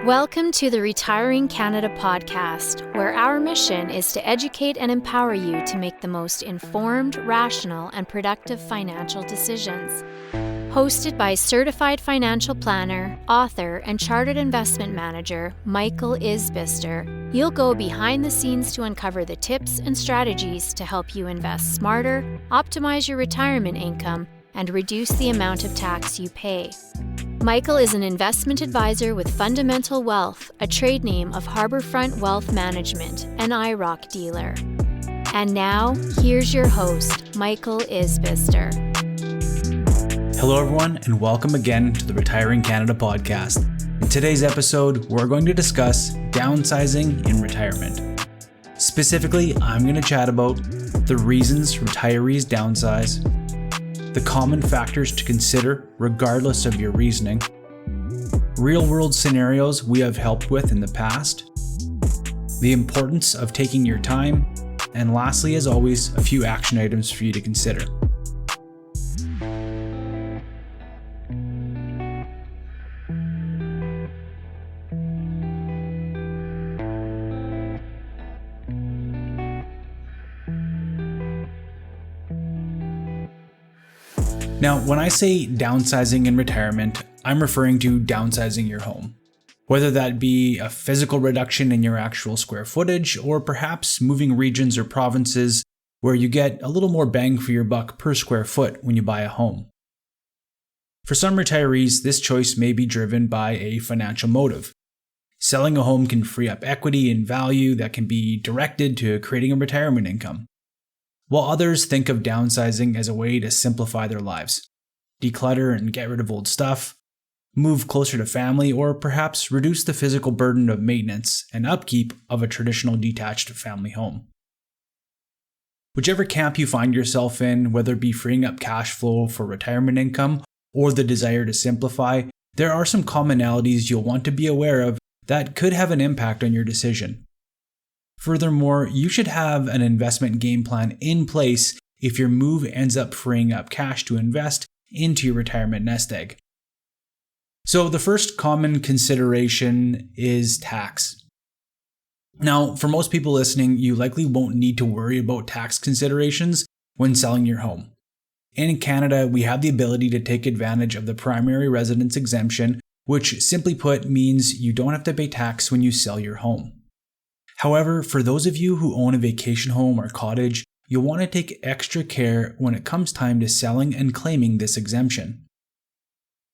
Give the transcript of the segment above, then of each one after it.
Welcome to the Retiring Canada podcast, where our mission is to educate and empower you to make the most informed, rational, and productive financial decisions. Hosted by certified financial planner, author, and chartered investment manager Michael Isbister, you'll go behind the scenes to uncover the tips and strategies to help you invest smarter, optimize your retirement income, and reduce the amount of tax you pay. Michael is an investment advisor with Fundamental Wealth, a trade name of Harbourfront Wealth Management, an IROC dealer. And now, here's your host, Michael Isbister. Hello everyone, and welcome again to the Retiring Canada podcast. In today's episode, we're going to discuss downsizing in retirement. Specifically, I'm going to chat about the reasons retirees downsize, the common factors to consider regardless of your reasoning, real-world scenarios we have helped with in the past, the importance of taking your time, and lastly, as always, a few action items for you to consider. Now, when I say downsizing in retirement, I'm referring to downsizing your home. Whether that be a physical reduction in your actual square footage, or perhaps moving regions or provinces where you get a little more bang for your buck per square foot when you buy a home. For some retirees, this choice may be driven by a financial motive. Selling a home can free up equity and value that can be directed to creating a retirement income, while others think of downsizing as a way to simplify their lives, declutter and get rid of old stuff, move closer to family, or perhaps reduce the physical burden of maintenance and upkeep of a traditional detached family home. Whichever camp you find yourself in, whether it be freeing up cash flow for retirement income or the desire to simplify, there are some commonalities you'll want to be aware of that could have an impact on your decision. Furthermore, you should have an investment game plan in place if your move ends up freeing up cash to invest into your retirement nest egg. So the first common consideration is tax. Now, for most people listening, you likely won't need to worry about tax considerations when selling your home. In Canada, we have the ability to take advantage of the primary residence exemption, which simply put means you don't have to pay tax when you sell your home. However, for those of you who own a vacation home or cottage, you'll want to take extra care when it comes time to selling and claiming this exemption.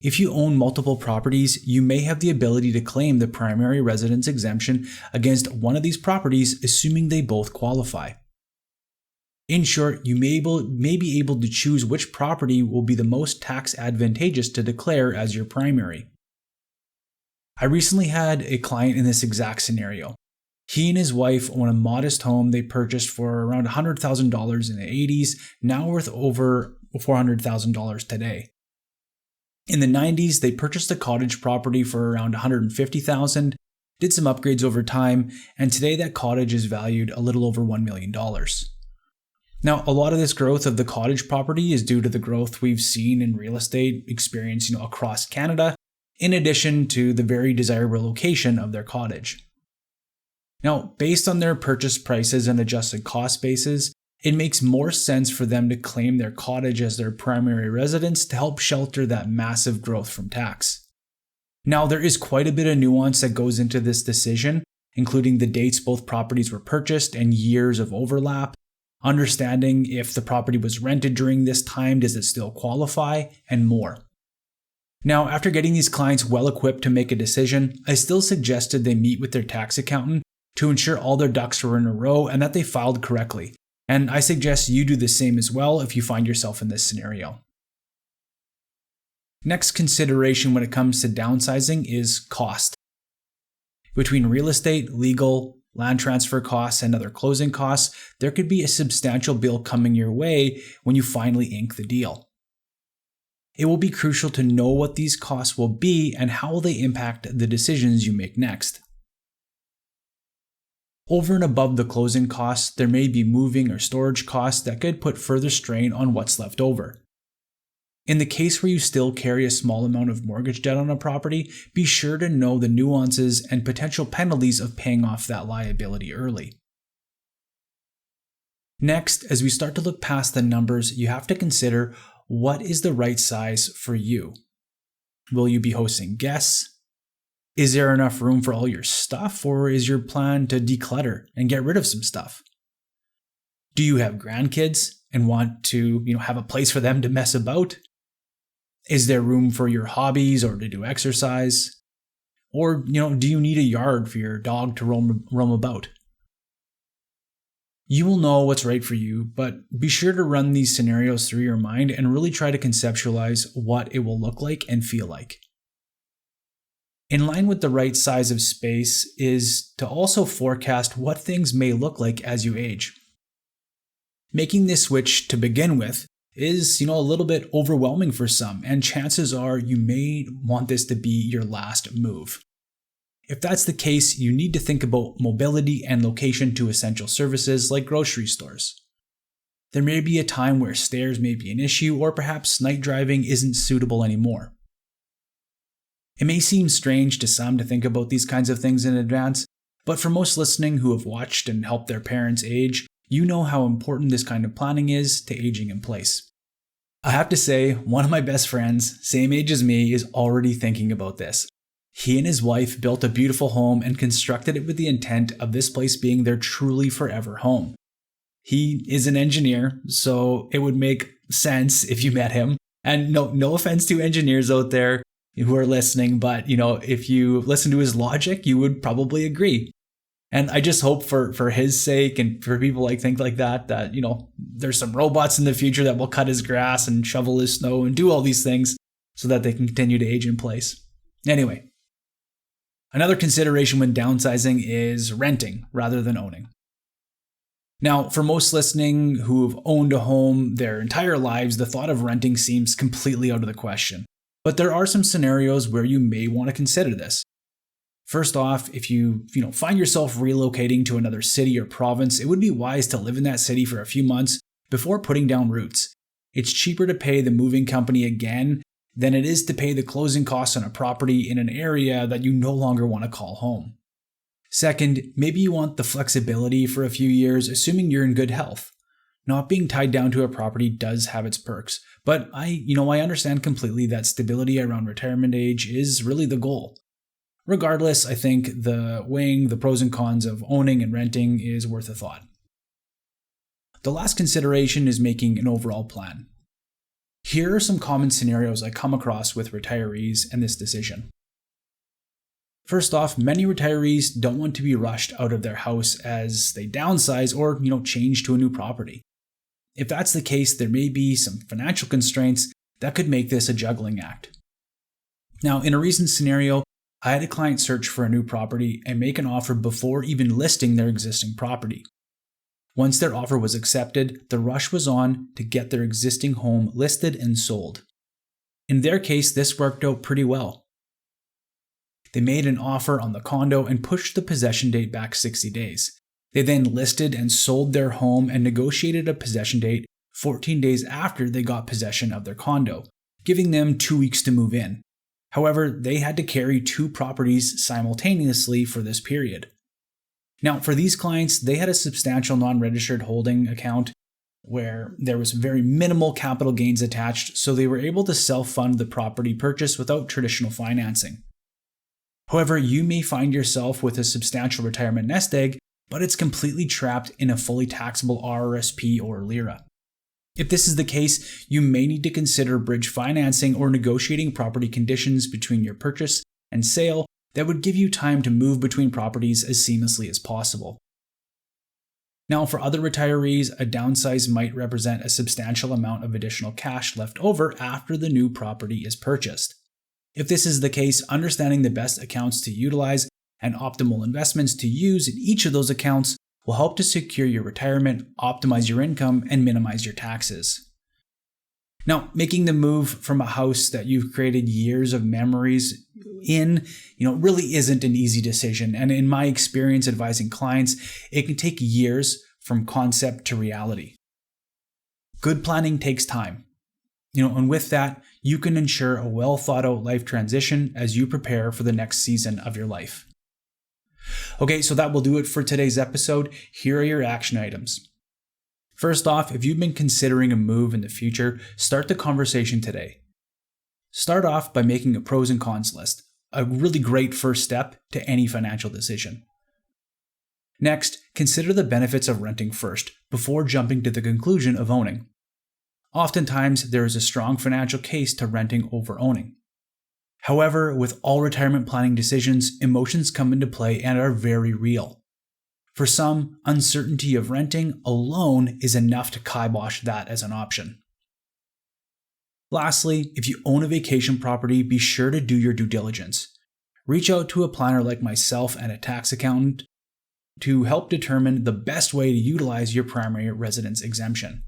If you own multiple properties, you may have the ability to claim the primary residence exemption against one of these properties, assuming they both qualify. In short, you may be able to choose which property will be the most tax advantageous to declare as your primary. I recently had a client in this exact scenario. He and his wife own a modest home they purchased for around $100,000 in the 80s, now worth over $400,000 today. In the 90s, they purchased a cottage property for around $150,000, did some upgrades over time, and today that cottage is valued a little over $1 million. Now, a lot of this growth of the cottage property is due to the growth we've seen in real estate experience across Canada, in addition to the very desirable location of their cottage. Now, based on their purchase prices and adjusted cost bases, it makes more sense for them to claim their cottage as their primary residence to help shelter that massive growth from tax. Now, there is quite a bit of nuance that goes into this decision, including the dates both properties were purchased and years of overlap, understanding if the property was rented during this time, does it still qualify, and more. Now, after getting these clients well equipped to make a decision, I still suggested they meet with their tax accountant to ensure all their ducks were in a row and that they filed correctly. And I suggest you do the same as well if you find yourself in this scenario. Next consideration when it comes to downsizing is cost. Between real estate, legal, land transfer costs, and other closing costs, there could be a substantial bill coming your way when you finally ink the deal. It will be crucial to know what these costs will be and how they impact the decisions you make next. Over and above the closing costs, there may be moving or storage costs that could put further strain on what's left over. In the case where you still carry a small amount of mortgage debt on a property, be sure to know the nuances and potential penalties of paying off that liability early. Next, as we start to look past the numbers, you have to consider what is the right size for you. Will you be hosting guests? Is there enough room for all your stuff, or is your plan to declutter and get rid of some stuff? Do you have grandkids and want to, have a place for them to mess about? Is there room for your hobbies or to do exercise? Or, do you need a yard for your dog to roam about? You will know what's right for you, but be sure to run these scenarios through your mind and really try to conceptualize what it will look like and feel like. In line with the right size of space is to also forecast what things may look like as you age. Making this switch to begin with is, a little bit overwhelming for some, and chances are you may want this to be your last move. If that's the case, you need to think about mobility and location to essential services like grocery stores. There may be a time where stairs may be an issue, or perhaps night driving isn't suitable anymore. It may seem strange to some to think about these kinds of things in advance, but for most listening who have watched and helped their parents age, you know how important this kind of planning is to aging in place. I have to say, one of my best friends, same age as me, is already thinking about this. He and his wife built a beautiful home and constructed it with the intent of this place being their truly forever home. He is an engineer, so it would make sense if you met him. And no offense to engineers out there who are listening, but if you listen to his logic, you would probably agree. And I just hope for his sake and for people think like that, there's some robots in the future that will cut his grass and shovel his snow and do all these things so that they can continue to age in place. Anyway, another consideration when downsizing is renting rather than owning. Now, for most listening who have owned a home their entire lives, the thought of renting seems completely out of the question. But there are some scenarios where you may want to consider this. First off, if you find yourself relocating to another city or province, it would be wise to live in that city for a few months before putting down roots. It's cheaper to pay the moving company again than it is to pay the closing costs on a property in an area that you no longer want to call home. Second, maybe you want the flexibility for a few years, assuming you're in good health. Not being tied down to a property does have its perks, but I understand completely that stability around retirement age is really the goal. Regardless, I think weighing the pros and cons of owning and renting is worth a thought. The last consideration is making an overall plan. Here are some common scenarios I come across with retirees and this decision. First off, many retirees don't want to be rushed out of their house as they downsize or, change to a new property. If that's the case, there may be some financial constraints that could make this a juggling act. Now, in a recent scenario, I had a client search for a new property and make an offer before even listing their existing property. Once their offer was accepted, the rush was on to get their existing home listed and sold. In their case, this worked out pretty well. They made an offer on the condo and pushed the possession date back 60 days. They then listed and sold their home and negotiated a possession date 14 days after they got possession of their condo, giving them 2 weeks to move in. However, they had to carry 2 properties simultaneously for this period. Now, for these clients, they had a substantial non-registered holding account where there was very minimal capital gains attached, so they were able to self-fund the property purchase without traditional financing. However, you may find yourself with a substantial retirement nest egg, but it's completely trapped in a fully taxable RRSP or LIRA. If this is the case, you may need to consider bridge financing or negotiating property conditions between your purchase and sale that would give you time to move between properties as seamlessly as possible. Now, for other retirees, a downsize might represent a substantial amount of additional cash left over after the new property is purchased. If this is the case, understanding the best accounts to utilize and optimal investments to use in each of those accounts will help to secure your retirement, optimize your income, and minimize your taxes. Now, making the move from a house that you've created years of memories in, really isn't an easy decision. And in my experience advising clients, it can take years from concept to reality. Good planning takes time. And with that, you can ensure a well thought out life transition as you prepare for the next season of your life. Okay, so that will do it for today's episode. Here are your action items. First off, if you've been considering a move in the future, start the conversation today. Start off by making a pros and cons list, a really great first step to any financial decision. Next, consider the benefits of renting first, before jumping to the conclusion of owning. Oftentimes, there is a strong financial case to renting over owning. However, with all retirement planning decisions, emotions come into play and are very real. For some, uncertainty of renting alone is enough to kibosh that as an option. Lastly, if you own a vacation property, be sure to do your due diligence. Reach out to a planner like myself and a tax accountant to help determine the best way to utilize your primary residence exemption.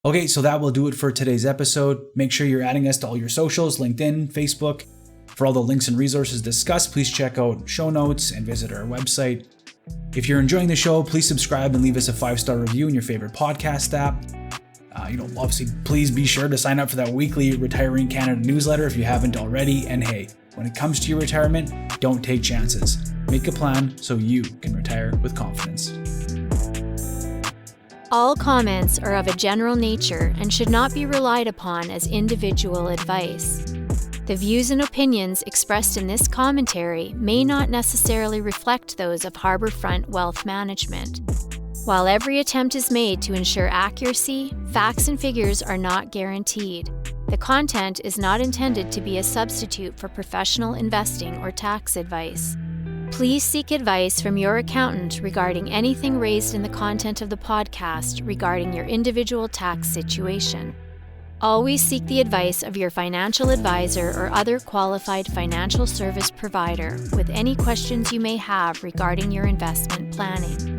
Okay, so that will do it for today's episode. Make sure you're adding us to all your socials, LinkedIn, Facebook. For all the links and resources discussed, please check out show notes and visit our website. If you're enjoying the show, please subscribe and leave us a 5-star review in your favorite podcast app. Obviously, please be sure to sign up for that weekly Retiring Canada newsletter if you haven't already. And hey, when it comes to your retirement, don't take chances. Make a plan so you can retire with confidence. All comments are of a general nature and should not be relied upon as individual advice. The views and opinions expressed in this commentary may not necessarily reflect those of Harbourfront Wealth Management. While every attempt is made to ensure accuracy, facts and figures are not guaranteed. The content is not intended to be a substitute for professional investing or tax advice. Please seek advice from your accountant regarding anything raised in the content of the podcast regarding your individual tax situation. Always seek the advice of your financial advisor or other qualified financial service provider with any questions you may have regarding your investment planning.